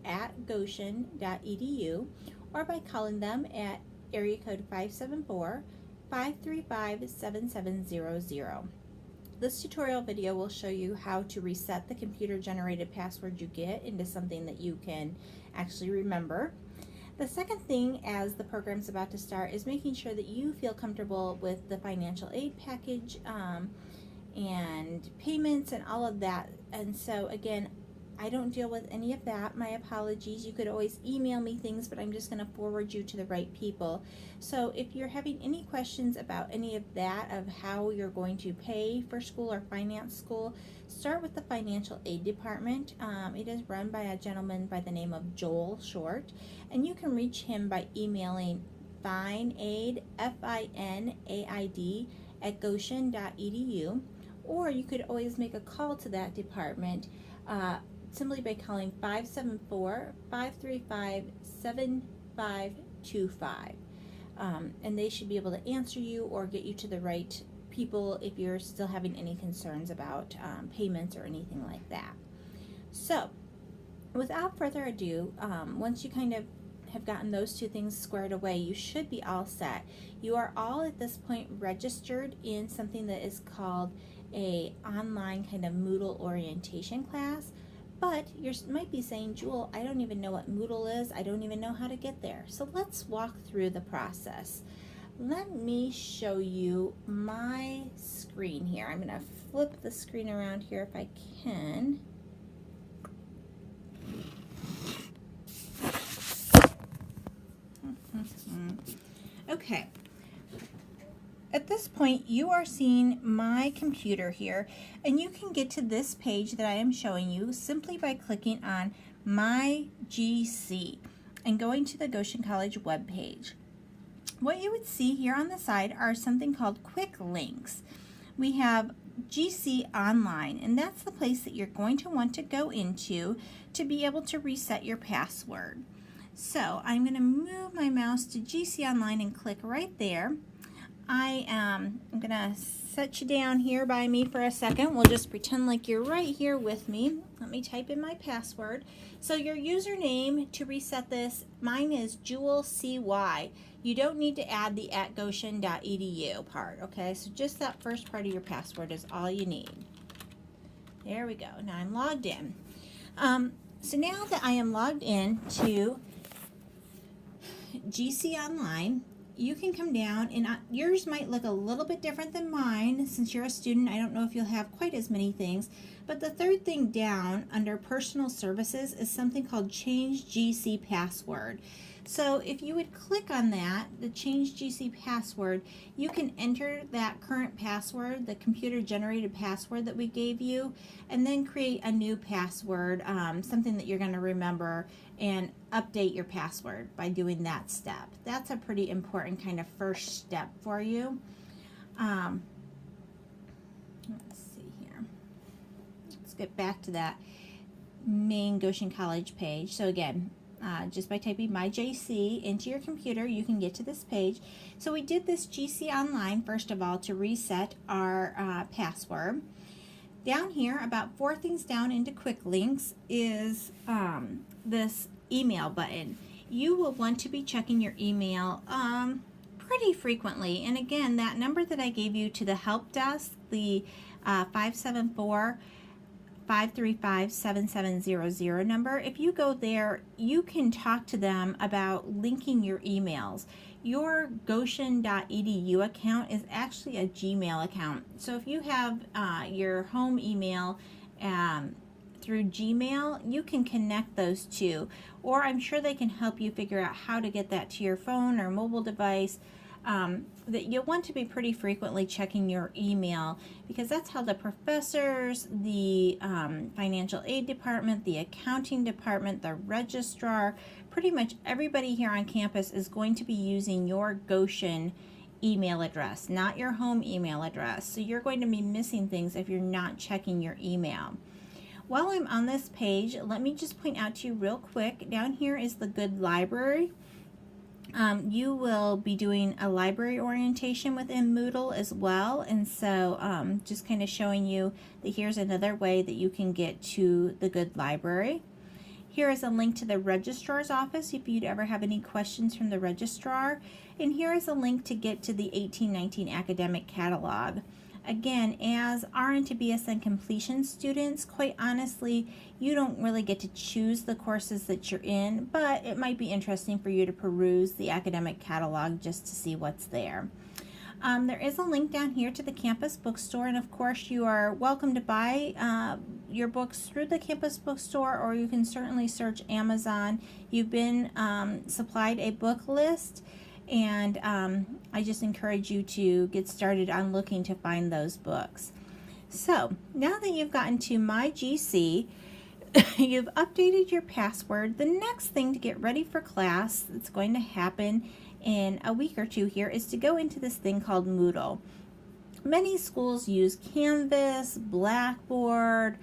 at goshen.edu or by calling them at area code 574-535-7700. This tutorial video will show you how to reset the computer generated password you get into something that you can actually remember. The second thing, as the program's about to start, is making sure that you feel comfortable with the financial aid package and payments and all of that. And so again, I don't deal with any of that. My apologies. You could always email me things, but I'm just going to forward you to the right people. So if you're having any questions about any of that, of how you're going to pay for school or finance school, start with the financial aid department. It is run by a gentleman by the name of Joel Short, and you can reach him by emailing finaid, FINAID, at goshen.edu, or you could always make a call to that department simply by calling 574-535-7525. And they should be able to answer you or get you to the right people if you're still having any concerns about payments or anything like that. So, without further ado, once you kind of have gotten those two things squared away, you should be all set. You are all at this point registered in something that is called a online kind of Moodle orientation class. But you might be saying, Jewel, I don't even know what Moodle is. I don't even know how to get there. So let's walk through the process. Let me show you my screen here. I'm going to flip the screen around here if I can. Okay. At this point, you are seeing my computer here, and you can get to this page that I am showing you simply by clicking on My GC and going to the Goshen College webpage. What you would see here on the side are something called quick links. We have GC Online, and that's the place that you're going to want to go into to be able to reset your password. So I'm going to move my mouse to GC Online and click right there. I'm going to set you down here by me for a second. We'll just pretend like you're right here with me. Let me type in my password. So your username to reset this, mine is Jewel CY. You don't need to add the at goshen.edu part, okay? So just that first part of your password is all you need. There we go. Now I'm logged in. So now that I am logged in to GC Online, you can come down, and yours might look a little bit different than mine. Since you're a student, I don't know if you'll have quite as many things, but the third thing down under personal services is something called change GC password. So if you would click on that, the change GC password, you can enter that current password, the computer generated password that we gave you, and then create a new password, something that you're going to remember, and update your password by doing that step. That's a pretty important kind of first step for you. Let's see here. Let's get back to that main Goshen College page. So again, just by typing My JC into your computer, you can get to this page. So we did this GC Online, first of all, to reset our password. Down here, about 4 things down into quick links, is this email button. You will want to be checking your email pretty frequently. And again, that number that I gave you to the help desk, the 574-535-7700 number, if you go there, you can talk to them about linking your emails. Your Goshen.edu account is actually a Gmail account. So if you have your home email through Gmail, you can connect those two. Or I'm sure they can help you figure out how to get that to your phone or mobile device. That you'll want to be pretty frequently checking your email, because that's how the professors, the financial aid department, the accounting department, the registrar, pretty much everybody here on campus is going to be using your Goshen email address, not your home email address. So you're going to be missing things if you're not checking your email. While I'm on this page, let me just point out to you real quick, down here is the Good Library. You will be doing a library orientation within Moodle as well, and so just kind of showing you that here's another way that you can get to the Good Library. Here is a link to the registrar's office if you'd ever have any questions from the registrar. And here is a link to get to the 1819 academic catalog. Again, as RN to BSN completion students, quite honestly, you don't really get to choose the courses that you're in, but it might be interesting for you to peruse the academic catalog just to see what's there. There is a link down here to the campus bookstore, and of course you are welcome to buy your books through the campus bookstore, or you can certainly search Amazon. You've been supplied a book list, and I just encourage you to get started on looking to find those books. So now that you've gotten to My GC, you've updated your password, the next thing to get ready for class that's going to happen in a week or two here is to go into this thing called Moodle. Many schools use Canvas, Blackboard,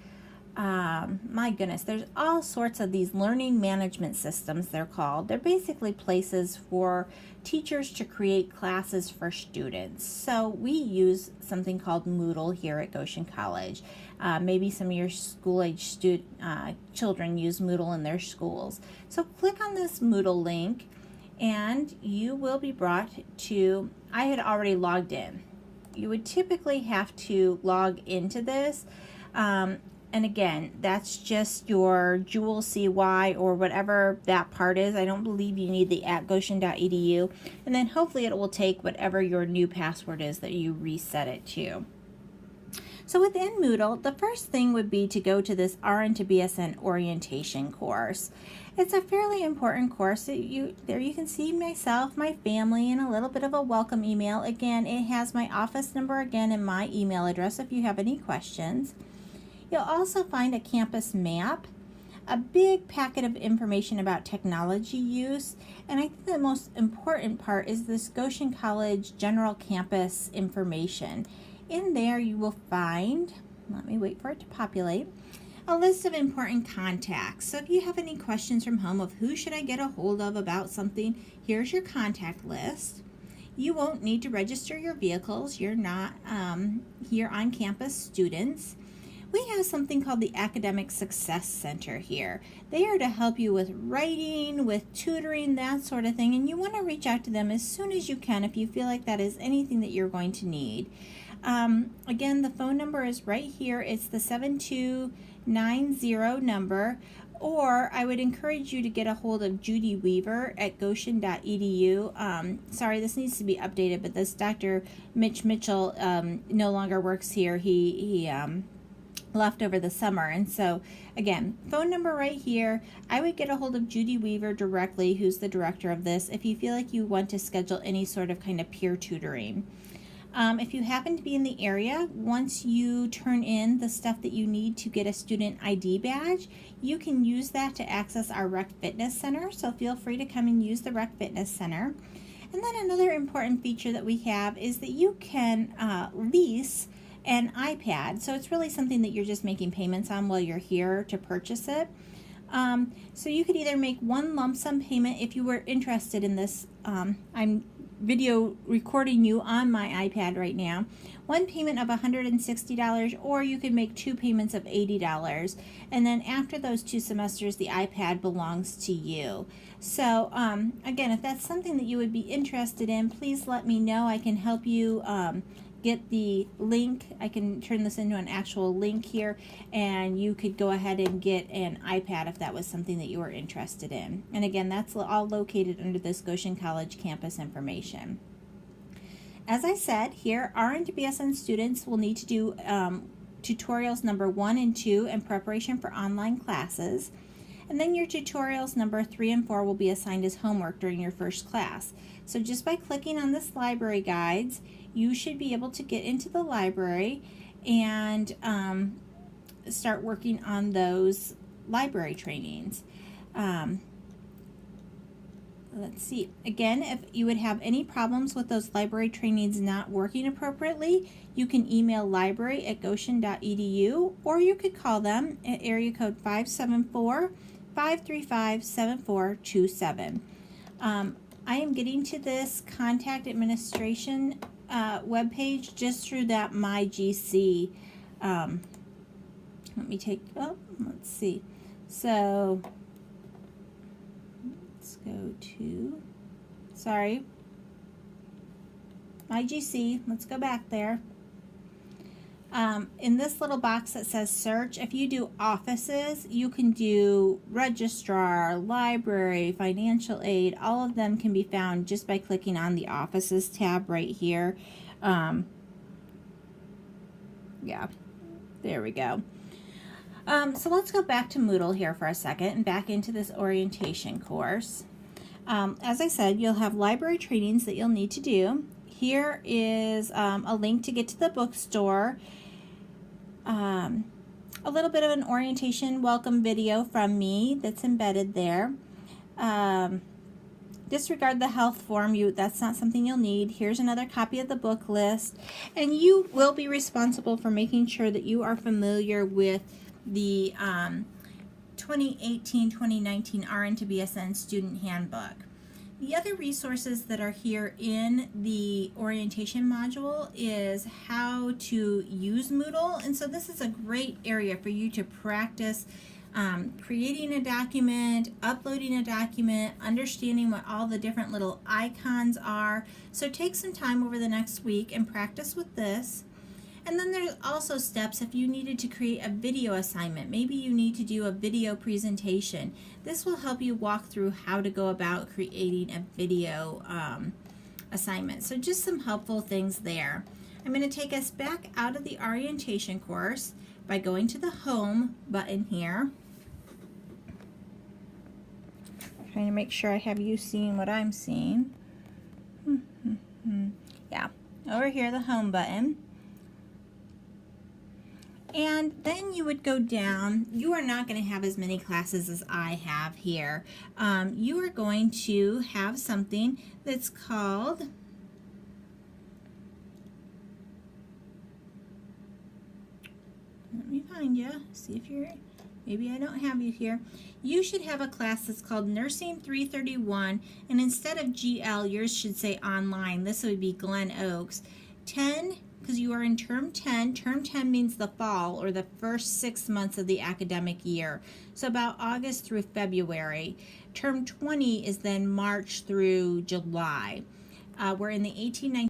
my goodness, there's all sorts of these learning management systems, they're called. They're basically places for teachers to create classes for students. So we use something called Moodle here at Goshen College. Maybe some of your school-age children use Moodle in their schools. So click on this Moodle link and you will be brought to, I had already logged in. You would typically have to log into this. And again, that's just your Jewel CY or whatever that part is. I don't believe you need the @goshen.edu. And then hopefully it will take whatever your new password is that you reset it to. So within Moodle, the first thing would be to go to this RN to BSN orientation course. It's a fairly important course. There you can see myself, my family, and a little bit of a welcome email. Again, it has my office number again and my email address if you have any questions. You'll also find a campus map, a big packet of information about technology use, and I think the most important part is this Goshen College general campus information. In there you will find, let me wait for it to populate, a list of important contacts. So if you have any questions from home of who should I get a hold of about something, here's your contact list. You won't need to register your vehicles. You're not here on campus students. We have something called the Academic Success Center here. They are to help you with writing, with tutoring, that sort of thing, and you want to reach out to them as soon as you can if you feel like that is anything that you're going to need. Again, the phone number is right here. It's the 7290 number, or I would encourage you to get a hold of Judy Weaver at goshen.edu. Sorry, this needs to be updated, but this Dr. Mitch Mitchell no longer works here. He left over the summer, and so again, phone number right here. I would get a hold of Judy Weaver directly, who's the director of this, if you feel like you want to schedule any sort of kind of peer tutoring. If you happen to be in the area, once you turn in the stuff that you need to get a student ID badge, you can use that to access our Rec Fitness Center, so feel free to come and use the Rec Fitness Center. And then another important feature that we have is that you can lease an iPad. So it's really something that you're just making payments on while you're here to purchase it. So you could either make one lump sum payment if you were interested in this. I'm video recording you on my iPad right now. One payment of $160, or you could make two payments of $80. And then after those 2 semesters, the iPad belongs to you. So again, if that's something that you would be interested in, please let me know. I can help you get the link. I can turn this into an actual link here, and you could go ahead and get an iPad if that was something that you were interested in. And again, that's all located under this Goshen College campus information. As I said, here, RN to BSN students will need to do tutorials number 1 and 2 in preparation for online classes. And then your tutorials number 3 and 4 will be assigned as homework during your first class. So just by clicking on this library guides, you should be able to get into the library and start working on those library trainings. Let's see. Again, if you would have any problems with those library trainings not working appropriately, you can email library@goshen.edu, or you could call them at area code 574-535-7427. I am getting to this contact administration webpage just through that My GC. Let's see. So Let's go to, sorry, IGC. Let's go back there. In this little box that says search, if you do offices, you can do registrar, library, financial aid. All of them can be found just by clicking on the offices tab right here. Yeah, there we go. So let's go back to Moodle here for a second and back into this orientation course. As I said, you'll have library trainings that you'll need to do. Here is a link to get to the bookstore. A little bit of an orientation welcome video from me that's embedded there. Disregard the health form. That's not something you'll need. Here's another copy of the book list. And you will be responsible for making sure that you are familiar with the 2018-2019 RN to BSN Student Handbook. The other resources that are here in the orientation module is how to use Moodle, and so this is a great area for you to practice creating a document, uploading a document, understanding what all the different little icons are. So take some time over the next week and practice with this. And then there's also steps if you needed to create a video assignment. Maybe you need to do a video presentation. This will help you walk through how to go about creating a video assignment. So just some helpful things there. I'm going to take us back out of the orientation course by going to the home button here. Trying to make sure I have you seeing what I'm seeing. Yeah, over here, the home button. And then you would go down. You are not going to have as many classes as I have here. You are going to have something that's called let me find you, see if you're, maybe I don't have you here. You should have a class that's called Nursing 331, and instead of GL, yours should say online. This would be Glen Oaks. 10, because you are in term 10. Term 10 means the fall or the first 6 months of the academic year. So about August through February. Term 20 is then March through July. We're in the 18-19